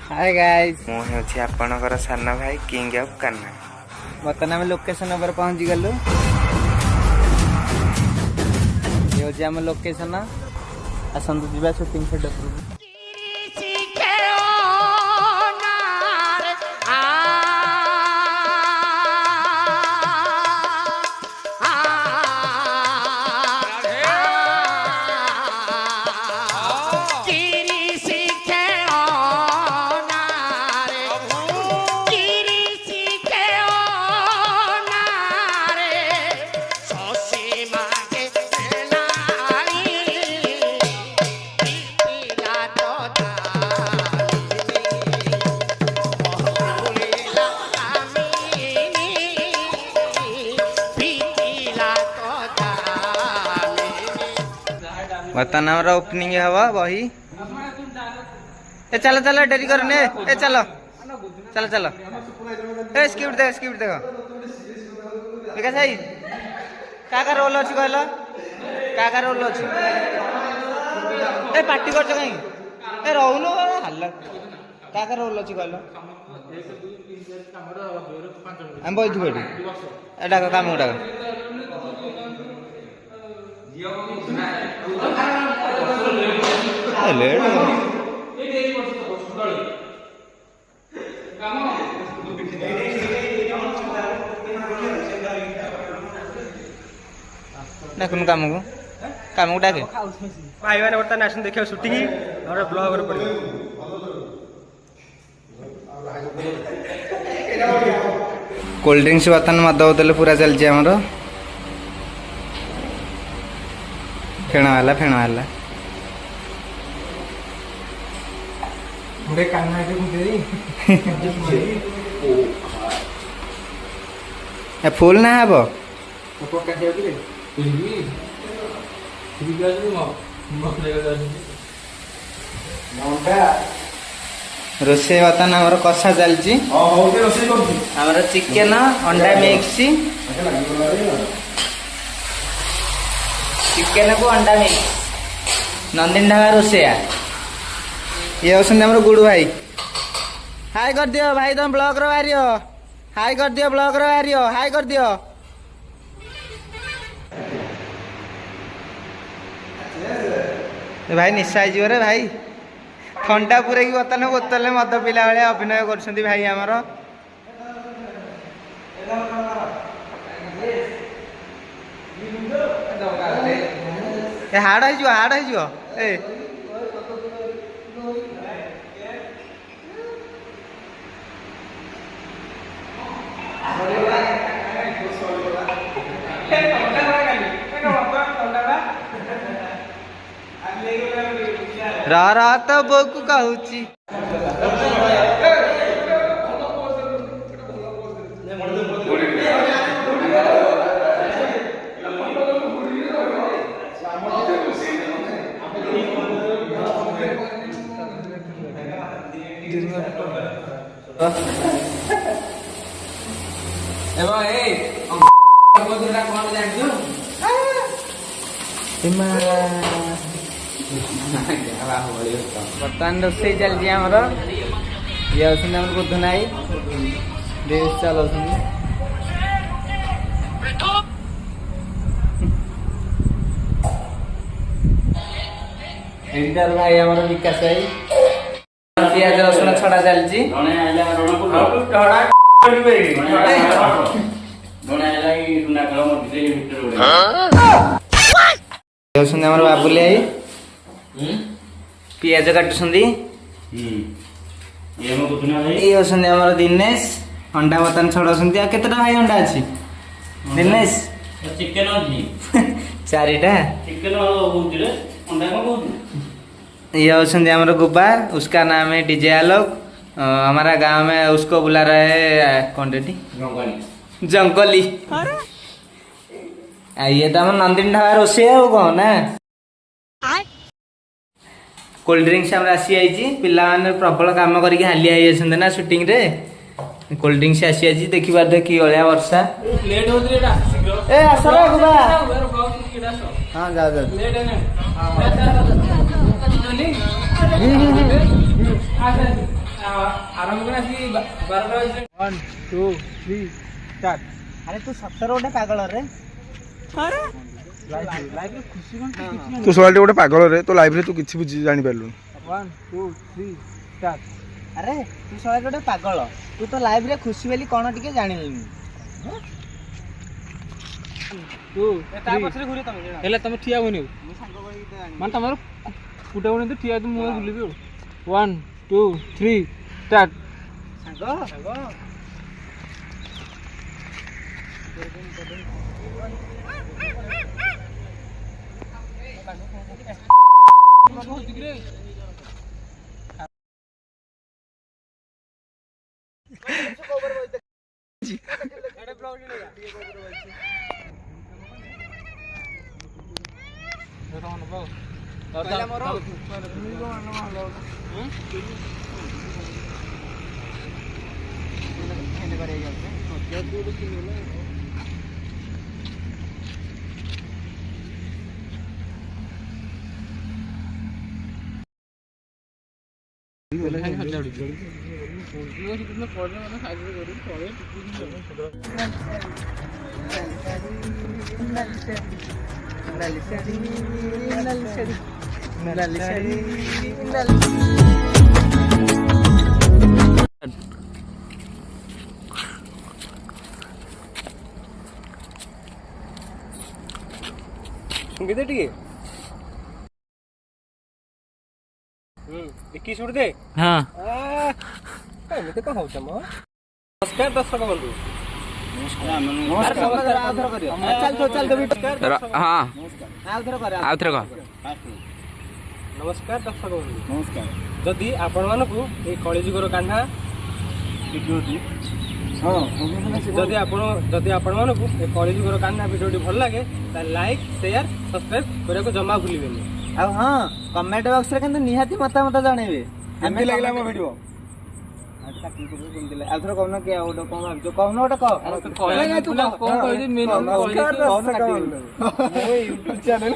Hi guys, ମୁଁ ହେଉଛି ଆପଣଙ୍କର ସାନ ଭାଇ କିଙ୍ଗ ଅଫ୍ କାହ୍ନା। ବର୍ତ୍ତମାନ ଆମେ ଲୋକେସନ ଉପରେ ପହଞ୍ଚି ଗଲୁ। ଏ ହେଉଛି ଆମ ଲୋକେସନ। ଆସନ୍ତୁ ଯିବା ସୁଟିଂ ସେଟ୍ ଉପରକୁ। बर्तमान हमारा ओपनिंग हवा बही। ए चलो चलो डेरी करने। ए चलो चलो चलो। ए स्क्रिप्ट देखो विकास भाई का रोल अच्छी कहल का रोल अच्छी। ए पार्टी कर कहीं ए रोनु हल्ल का रोल अच्छी कहल आम बैठू बैठी ए डाक काम डाक डाकुन काम को डाके भाई मैंने बर्तमान आसन देखिए शूटिंग और ब्लॉग पड़े कोल्ड ड्रिंक्स बर्तमान मद बोतल पूरा चलती आमर फेण है फुल ना हे रोसे बर्तमान आमर कषा चलती आमर चिकेन अंडा मिक्स चिकेन को अंडा मिक्स नंदिन ढाबा रोसैया ये होसन हमर गुडू भाई। हाय कर दियो भाई तुम ब्लॉग रो बारियो हाय कर दियो ब्लॉग रो बारियो हाय कर दियो। भाई निशा आइजियो रे भाई ठंडा पूरे की बर्तमान बोतल मद पिला भाई अभिनय कर भाई आमर हाड़ हो ए रा तो बो को कहूची बर्तमान रोसे चलती आमर ये आम बुधन आई देश चल भाई आम विकास भाई पियाज रसुण छड़ा चलती बाबुली आई पियाज काटुंट दिनेश अंडा बर्तमान छड़ाऊँ केतटा भाई अंडा अच्छी दिनेश चारिटा ये होती हमारे गुब्बा उसका नाम है डीजे आलोक। हमारा गांव में उसको बुला रहा है कौन रेटी जंगली। ये तो हम नंदिन ढाबा रोसे कौन ना कोल्ड ड्रिंक्स आसी पिला माने प्रबल काम करके हालिया ना शूटिंग रे कोल्ड ड्रिंक्स आसी देखी पारे कि अलिया वर्षा ए आसरा गुबा हां जा जा ଆରମ୍ଭ କରି ଆସିକି 12ଟା ବାଜିଲେ 1 2 3 ଷ୍ଟାର୍ଟ। ଆରେ ତୁ ସତରେ ଗୋଟେ ପାଗଳ ରେ। ଲାଇଭରେ ଖୁସି କଣ କିଛି ତୁ ସକାଳେ ଗୋଟେ ପାଗଳ ରେ ତୋ ଲାଇଫରେ ତୁ କିଛି ବୁଝି ଜାଣିପାରିଲୁନି। 1 2 3 ଷ୍ଟାର୍ଟ। ଆରେ ତୁ ସତରେ ଗୋଟେ ପାଗଳ। ତୁ ତ ଲାଇଭ୍ ରେ ଖୁସି ବୋଲି କଣ ଟିକେ ଜାଣିଲିନି। 2 ତା ପଛରେ ଘୁରି ତମେ ହେଲେ ତମେ ଠିଆ ହୁଅନି ଆଉ। ମାନେ ତମର କୁଟା ହୁଅନି ଠିଆ ତୁ ମୁଁ ବୁଲିବି ଆଉ। 1 2 3 ଷ୍ଟାର୍ଟ। ସାଙ୍ଗ सुंगे दे टिके इक्की सुट दे। ହଁ एमती कौन होता मो नमस्कार दर्शक बंधु। ହଁ ଆଉଥରେ କହ। नमस्कार दर्शक बंधु। नमस्कार। जदि आपण मानकु ए कलिजुगर कान्हा जदि आपण मानकु ए कलिजुगर कान्हा वीडियोटी भल लागे ता लाइक शेयर सब्सक्राइब करिया को जमा भूलिबेनी। ଆଉ ହଁ କମେଣ୍ଟ ବକ୍ସ ରେ କିନ୍ତୁ ନିହାତି ମତାମତ ଜଣେଇବେ। କେମିତି ଲାଗିଲା ଆମ ଭିଡିଓ? ଆଉ ଥରେ କହୁନ କି ଆଉ ଗୋଟେ କଣ ଭାବୁଛ କହୁନ ଗୋଟେ କହ। कौन कहदे मेन यूट्यूब चैनल